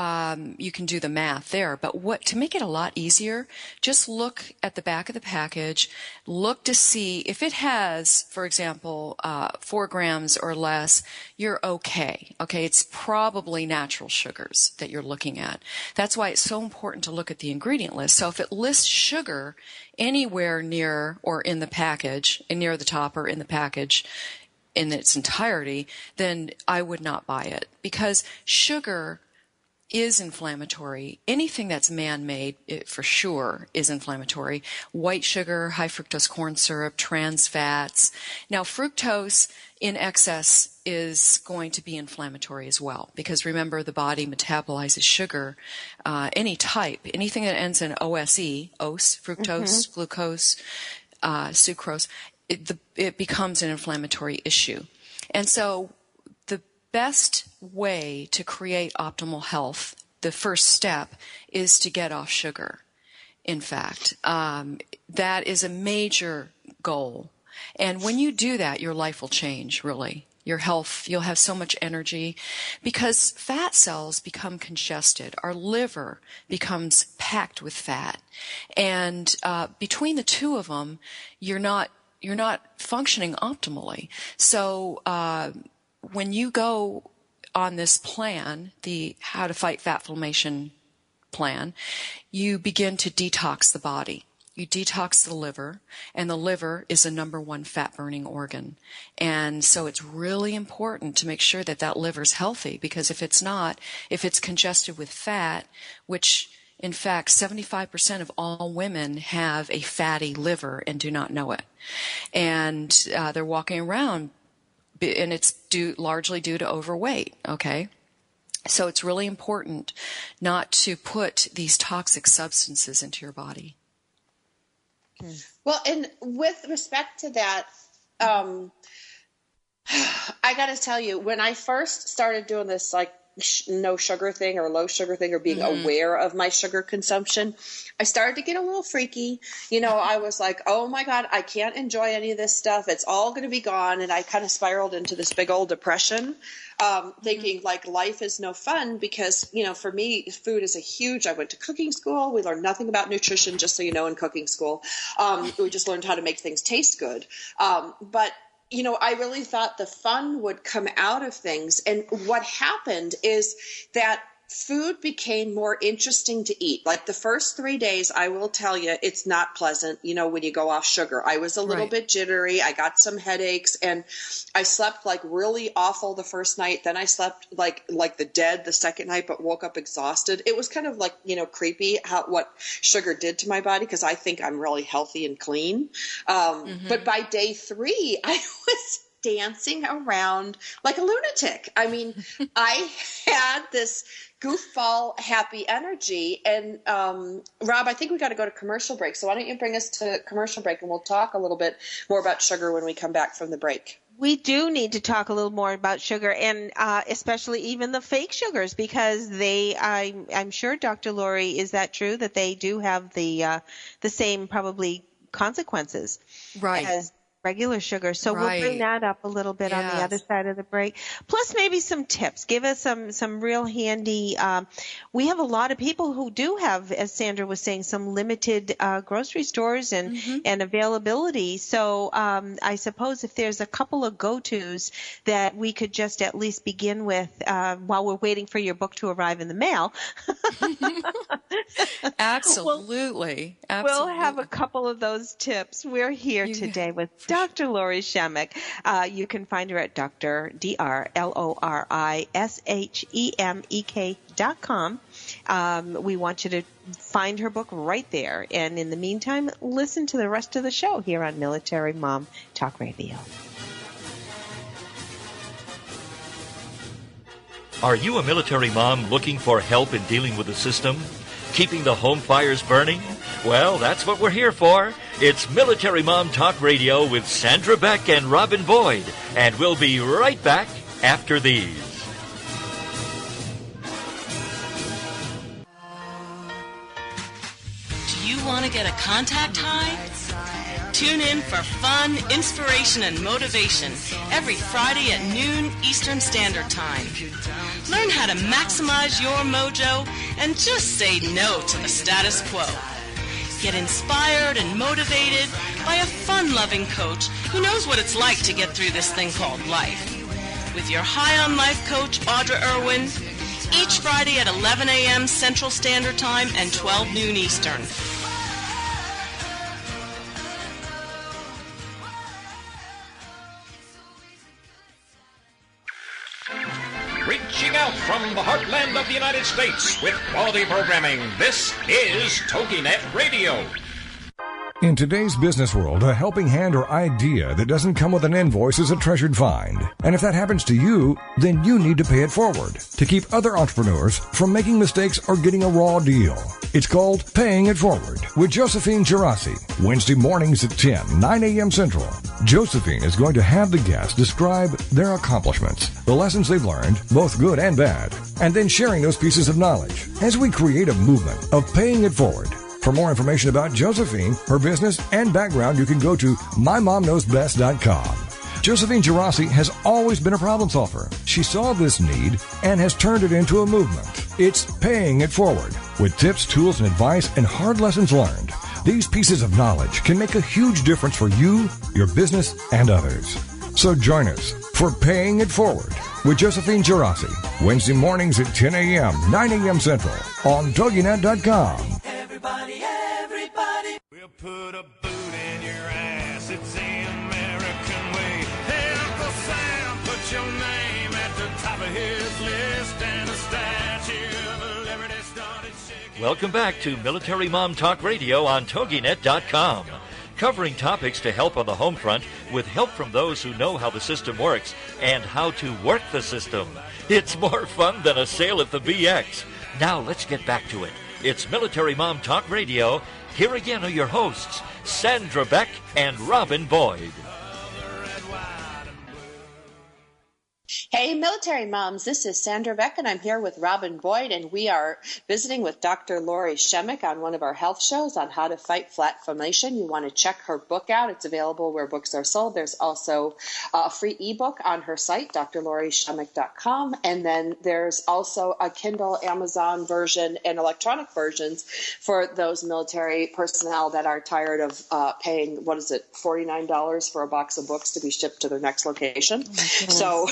you can do the math there. But to make it a lot easier, just look at the back of the package, look to see if it has, for example, 4 grams or less, you're okay. Okay, it's probably natural sugars that you're looking at. That's why it's so important to look at the ingredient list. So if it lists sugar anywhere near or in the package, near the top or in the package, in its entirety, then I would not buy it, because sugar is inflammatory. Anything that's man-made, for sure, is inflammatory. White sugar, high fructose corn syrup, trans fats. Now, fructose in excess is going to be inflammatory as well, because remember, the body metabolizes sugar, any type, anything that ends in OSE, fructose, glucose, sucrose, it becomes an inflammatory issue. And so the best way to create optimal health, the first step, is to get off sugar. In fact, that is a major goal. And when you do that, your life will change, really. your health. You'll have so much energy because fat cells become congested. Our liver becomes packed with fat. And between the two of them, you're not functioning optimally. So when you go on this plan, the How to Fight FATflammation plan, you begin to detox the body. You detox the liver, and the liver is the number one fat-burning organ. And so it's really important to make sure that that liver's healthy, because if it's not, if it's congested with fat, which in fact 75% of all women have a fatty liver and do not know it. And they're walking around, and it's largely due to overweight, okay? So it's really important not to put these toxic substances into your body. Well, and with respect to that, I got to tell you, when I first started doing this, like no sugar thing or low sugar thing or being aware of my sugar consumption, I started to get a little freaky. You know, I was like, oh my God, I can't enjoy any of this stuff. It's all going to be gone. And I kind of spiraled into this big old depression, thinking like life is no fun because, you know, for me, food is I went to cooking school. We learned nothing about nutrition, just so you know, in cooking school. We just learned how to make things taste good. But you know, I really thought the fun would come out of things. And what happened is that food became more interesting to eat. Like the first 3 days, I will tell you, it's not pleasant, you know, when you go off sugar. I was a little bit jittery. I got some headaches, and I slept like really awful the first night. Then I slept like the dead the second night, but woke up exhausted. It was kind of like, you know, creepy what sugar did to my body, because I think I'm really healthy and clean. But by day 3, I was dancing around like a lunatic. I mean, I had this goofball happy energy. And Rob, I think we got to go to commercial break. So why don't you bring us to commercial break, and we'll talk a little bit more about sugar when we come back from the break. We do need to talk a little more about sugar, and especially even the fake sugars, because I'm sure, Dr. Lori, is that true that they do have the same probably consequences as regular sugar? So we'll bring that up a little bit on the other side of the break. Plus maybe some tips. Give us some real handy. We have a lot of people who do have, as Sandra was saying, some limited grocery stores and availability. So I suppose if there's a couple of go-tos that we could just at least begin with while we're waiting for your book to arrive in the mail. Absolutely. We'll have a couple of those tips. We're here today with Dr. Lori Shemek. You can find her at drlorischemek.com. We want you to find her book right there. And in the meantime, listen to the rest of the show here on Military Mom Talk Radio. Are you a military mom looking for help in dealing with the system? Keeping the home fires burning? Well, that's what we're here for. It's Military Mom Talk Radio with Sandra Beck and Robin Boyd. And we'll be right back after these. Do you want to get a contact high? Tune in for fun, inspiration, and motivation every Friday at noon Eastern Standard Time. Learn how to maximize your mojo and just say no to the status quo. Get inspired and motivated by a fun-loving coach who knows what it's like to get through this thing called life. With your High on Life coach, Audra Irwin, each Friday at 11 a.m. Central Standard Time and 12 noon Eastern. Reaching out from the heartland of the United States with quality programming, this is TogiNet Radio. In today's business world, a helping hand or idea that doesn't come with an invoice is a treasured find. And if that happens to you, then you need to pay it forward to keep other entrepreneurs from making mistakes or getting a raw deal. It's called Paying It Forward with Josephine Gerasi, Wednesday mornings at 10, 9 a.m. Central. Josephine is going to have the guests describe their accomplishments, the lessons they've learned, both good and bad, and then sharing those pieces of knowledge as we create a movement of paying it forward. For more information about Josephine, her business, and background, you can go to mymomknowsbest.com. Josephine Gerasi has always been a problem solver. She saw this need and has turned it into a movement. It's Paying It Forward, with tips, tools, and advice and hard lessons learned. These pieces of knowledge can make a huge difference for you, your business, and others. So join us for Paying It Forward with Josephine Gerasi, Wednesday mornings at 10 a.m., 9 a.m. Central on TogiNet.com. Everybody, we'll put a boot in your ass. It's the American way. Hey, Uncle Sam, put your name at the top of his list, and the Statue of Liberty started shaking. Welcome back to Military Mom Talk Radio on TogiNet.com. Covering topics to help on the home front with help from those who know how the system works and how to work the system. It's more fun than a sale at the BX. Now let's get back to it. It's Military Mom Talk Radio. Here again are your hosts, Sandra Beck and Robin Boyd. Hey, military moms, this is Sandra Beck, and I'm here with Robin Boyd, and we are visiting with Dr. Lori Shemek on one of our health shows on how to fight FATflammation. You want to check her book out. It's available where books are sold. There's also a free ebook on her site, drlorishemek.com, and then there's also a Kindle, Amazon version, and electronic versions for those military personnel that are tired of paying, $49 for a box of books to be shipped to their next location. So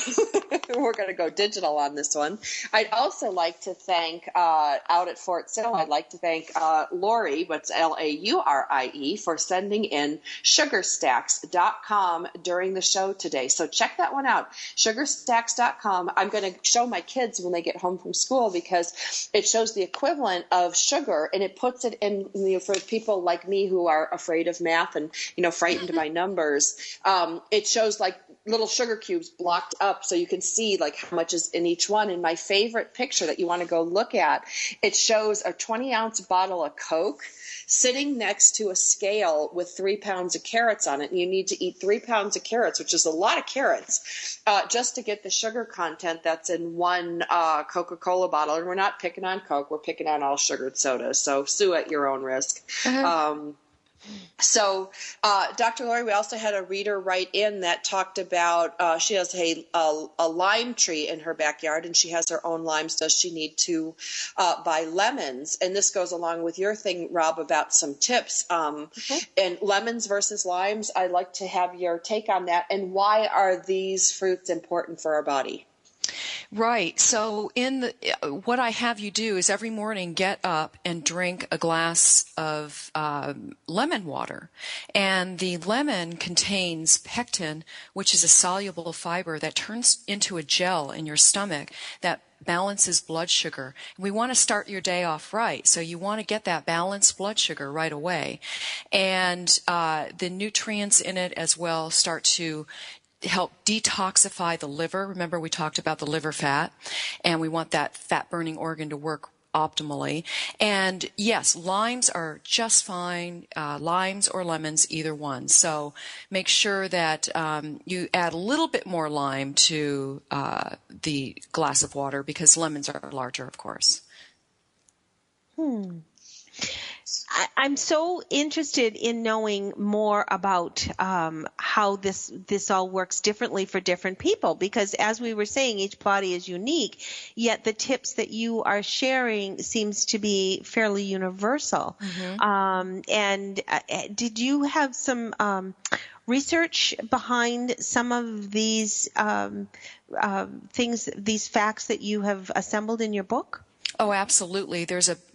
we're going to go digital on this one. I'd also like to thank, out at Fort Sill, I'd like to thank Lori, what's Laurie, for sending in sugarstacks.com during the show today. So check that one out, sugarstacks.com. I'm going to show my kids when they get home from school because it shows the equivalent of sugar, and it puts it in, for people like me who are afraid of math and, frightened by numbers. It shows like little sugar cubes blocked up so you can see like how much is in each one. And my favorite picture that you want to go look at, it shows a 20-ounce bottle of Coke sitting next to a scale with 3 pounds of carrots on it. And you need to eat 3 pounds of carrots, which is a lot of carrots, just to get the sugar content that's in one Coca-Cola bottle. And we're not picking on Coke. We're picking on all sugared sodas. So sue at your own risk. So, Dr. Lori, we also had a reader write in that talked about she has a lime tree in her backyard, and she has her own limes. Does she need to buy lemons? And this goes along with your thing, Rob, about some tips. And lemons versus limes, I'd like to have your take on that. And why are these fruits important for our body? Right. So what I have you do is every morning get up and drink a glass of lemon water. And the lemon contains pectin, which is a soluble fiber that turns into a gel in your stomach that balances blood sugar. We want to start your day off right. So you want to get that balanced blood sugar right away. And the nutrients in it as well start to help detoxify the liver. Remember, we talked about the liver fat, and we want that fat-burning organ to work optimally. And yes, limes are just fine, limes or lemons, either one. So make sure that you add a little bit more lime to the glass of water, because lemons are larger, of course. I'm so interested in knowing more about how this all works differently for different people, because as we were saying, each body is unique, yet the tips that you are sharing seems to be fairly universal. And did you have some research behind some of these things, these facts that you have assembled in your book? Oh, absolutely.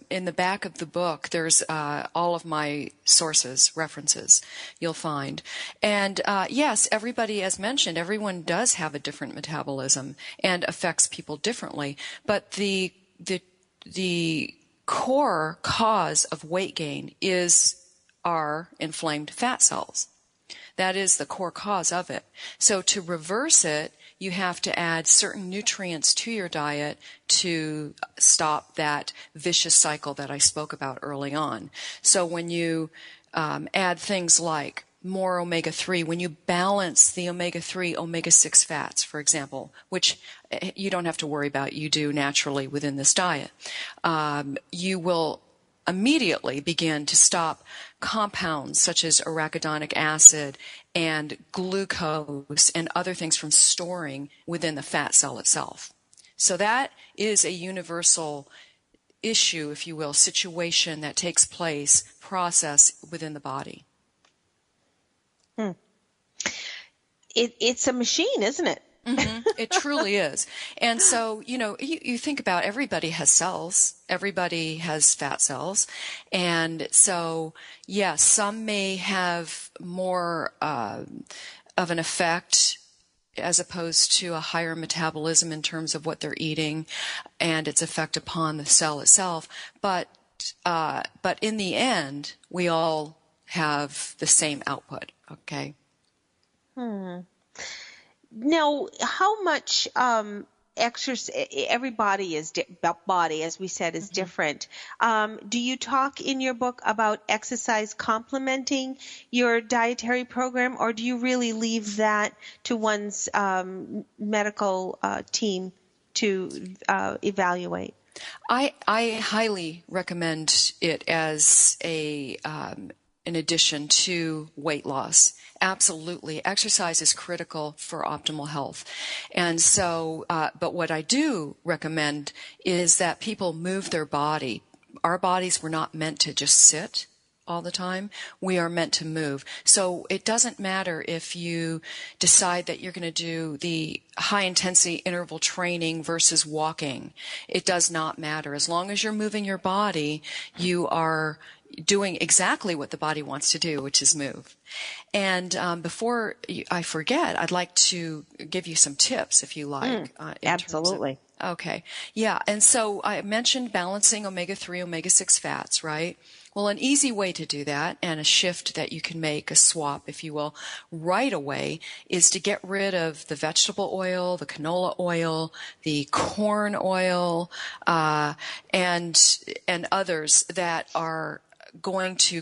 In the back of the book, there's all of my sources, references you'll find. And yes, everybody, as mentioned, everyone does have a different metabolism and affects people differently. But the core cause of weight gain is our inflamed fat cells. That is the core cause of it. So to reverse it, you have to add certain nutrients to your diet to stop that vicious cycle that I spoke about early on. So when you add things like more omega-3, when you balance the omega-3, omega-6 fats, for example, which you don't have to worry about, you do naturally within this diet, you will immediately begin to stop compounds such as arachidonic acid and glucose and other things from storing within the fat cell itself. So that is a universal issue, if you will, situation that takes place, process within the body. It's a machine, isn't it? Mm-hmm. It truly is. And so, you think about everybody has cells. Everybody has fat cells. And so, yes, some may have more of an effect as opposed to a higher metabolism in terms of what they're eating and its effect upon the cell itself. But in the end, we all have the same output, okay? Now, how much exercise? Every body is body, as we said, is different. Do you talk in your book about exercise complementing your dietary program, or do you really leave that to one's medical team to evaluate? I highly recommend it as an addition to weight loss. Absolutely. Exercise is critical for optimal health. And so, but what I do recommend is that people move their body. Our bodies were not meant to just sit all the time. We are meant to move. So it doesn't matter if you decide that you're going to do the high intensity interval training versus walking. It does not matter. As long as you're moving your body, you are doing exactly what the body wants to do, which is move. And before I forget, I'd like to give you some tips, if you like. Absolutely. Okay. Yeah. And so I mentioned balancing omega-3, omega-6 fats, right? Well, an easy way to do that, and a shift that you can make, a swap, if you will, right away, is to get rid of the vegetable oil, the canola oil, the corn oil, and others that are going to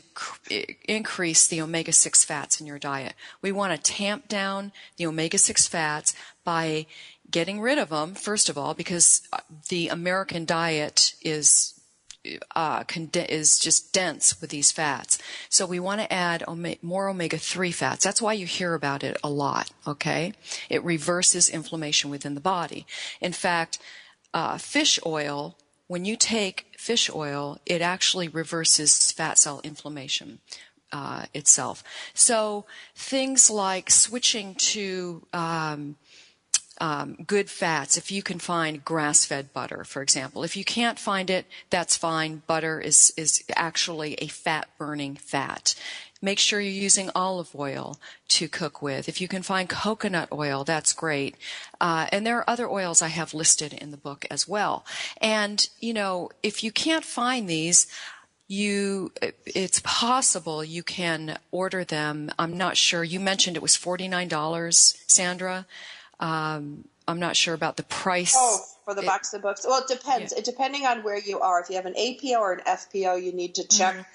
increase the omega-6 fats in your diet. We want to tamp down the omega-6 fats by getting rid of them, first of all, because the American diet is just dense with these fats. So we want to add more omega-3 fats. That's why you hear about it a lot, okay? It reverses inflammation within the body. In fact, fish oil, when you take fish oil, it actually reverses fat cell inflammation itself. So things like switching to good fats, if you can find grass-fed butter, for example. If you can't find it, that's fine. Butter is actually a fat-burning fat. Make sure you're using olive oil to cook with. If you can find coconut oil, that's great. And there are other oils I have listed in the book as well. And, if you can't find these, it's possible you can order them. I'm not sure. You mentioned it was $49, Sandra. I'm not sure about the price. Oh, for the box of books. Well, it depends. Yeah. Depending on where you are. If you have an APO or an FPO, you need to check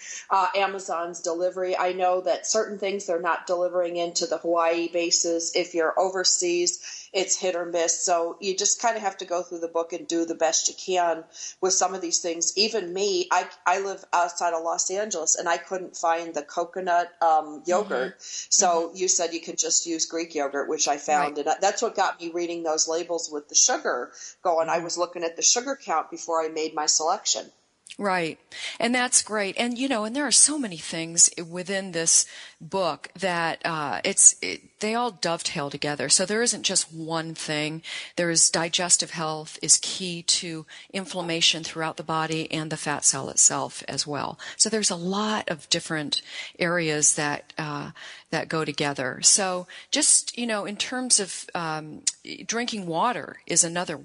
Amazon's delivery. I know that certain things they're not delivering into the Hawaii bases. If you're overseas, it's hit or miss. So you just kind of have to go through the book and do the best you can with some of these things. Even me, I live outside of Los Angeles, and I couldn't find the coconut yogurt. So you said you could just use Greek yogurt, which I found. Right. And that's what got me reading those labels with the sugar going. I was looking at the sugar count before I made my selection. Right. And that's great. And, and there are so many things within this book that they all dovetail together. So there isn't just one thing. There's digestive health is key to inflammation throughout the body and the fat cell itself as well. So there's a lot of different areas that go together. So just, in terms of drinking water is another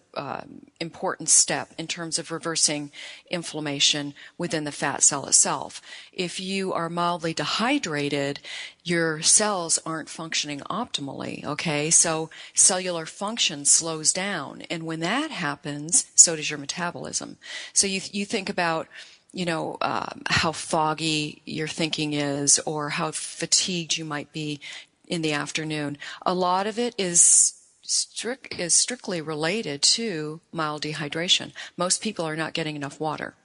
important step in terms of reversing inflammation within the fat cell itself. If you are mildly dehydrated, your cells aren't functioning optimally, okay? So cellular function slows down. And when that happens, so does your metabolism. So you think about how foggy your thinking is or how fatigued you might be in the afternoon. A lot of it is strictly related to mild dehydration. Most people are not getting enough water.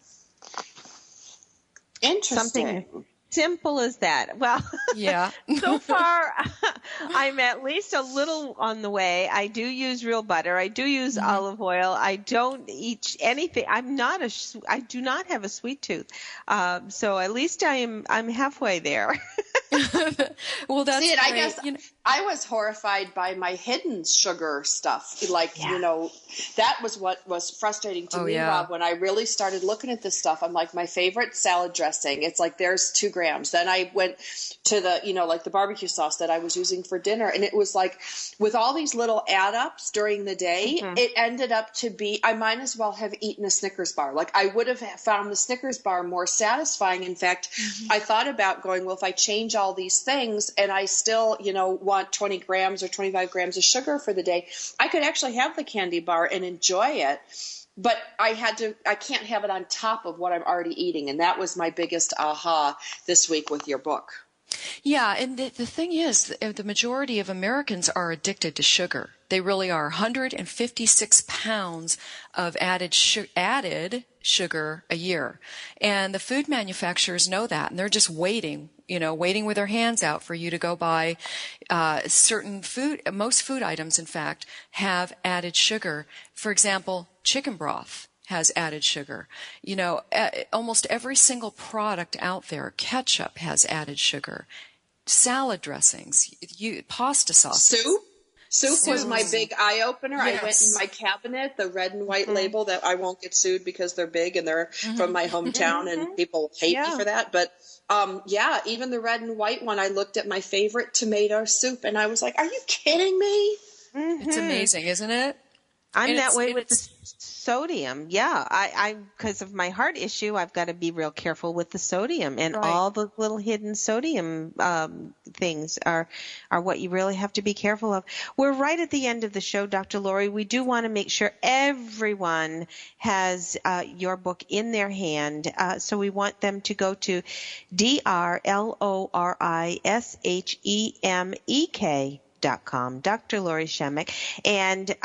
Interesting. Something simple as that. Well, Yeah. so far, I'm at least a little on the way. I do use real butter. I do use olive oil. I don't eat anything. I do not have a sweet tooth. So at least I'm halfway there. Well, that's See, and great. I guess I was horrified by my hidden sugar stuff. Like, that was what was frustrating to me, Rob, when I really started looking at this stuff. I'm like, my favorite salad dressing, it's like, there's 2 grams. Then I went to the, like the barbecue sauce that I was using for dinner. And it was like, with all these little add-ups during the day, it ended up to be, I might as well have eaten a Snickers bar. Like, I would have found the Snickers bar more satisfying. In fact, I thought about going, well, if I change all these things and I still, want 20 grams or 25 grams of sugar for the day, I could actually have the candy bar and enjoy it. But I can't have it on top of what I'm already eating. And that was my biggest aha this week with your book. Yeah, and the thing is, the majority of Americans are addicted to sugar. They really are. 156 pounds of added sugar a year. And the food manufacturers know that, and they're just waiting with their hands out for you to go buy certain food. Most food items, in fact, have added sugar. For example, chicken broth has added sugar. Almost every single product out there, ketchup has added sugar. Salad dressings, pasta sauces. Soup was my big eye-opener. Yes. I went in my cabinet, the red and white label, that I won't get sued because they're big and they're from my hometown and people hate me for that. But even the red and white one, I looked at my favorite tomato soup and I was like, are you kidding me? It's amazing, isn't it? I'm that way with the sodium. Yeah, I because of my heart issue, I've got to be real careful with the sodium, and all the little hidden sodium things are what you really have to be careful of. We're right at the end of the show, Dr. Lori. We do want to make sure everyone has your book in their hand, so we want them to go to DRLORISHEMEK.com, Dr. Lori Shemek, and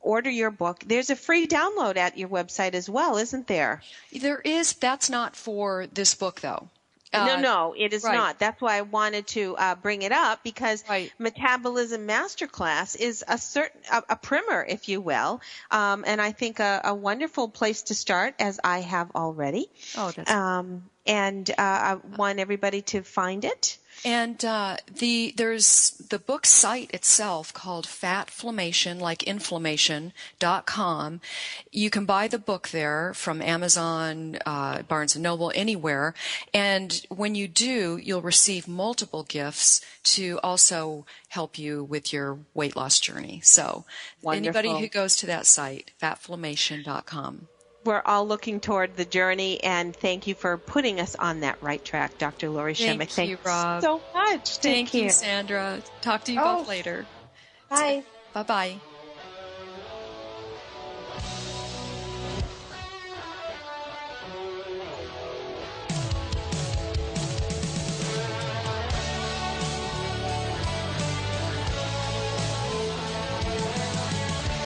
order your book. There's a free download at your website as well, isn't there? There is. That's not for this book, though. No, it is not. That's why I wanted to bring it up, because Metabolism Masterclass is a primer, if you will, and I think a wonderful place to start, as I have already. Oh, that's and I want everybody to find it. And there's the book site itself called FATflammation, like inflammation.com. You can buy the book there from Amazon, Barnes & Noble, anywhere. And when you do, you'll receive multiple gifts to also help you with your weight loss journey. So anybody who goes to that site, FATflammation.com. We're all looking toward the journey, and thank you for putting us on that right track, Dr. Lori Shemek. Thank you, Rob. So much. Thank you, Sandra. Talk to you both later. Bye. Bye-bye.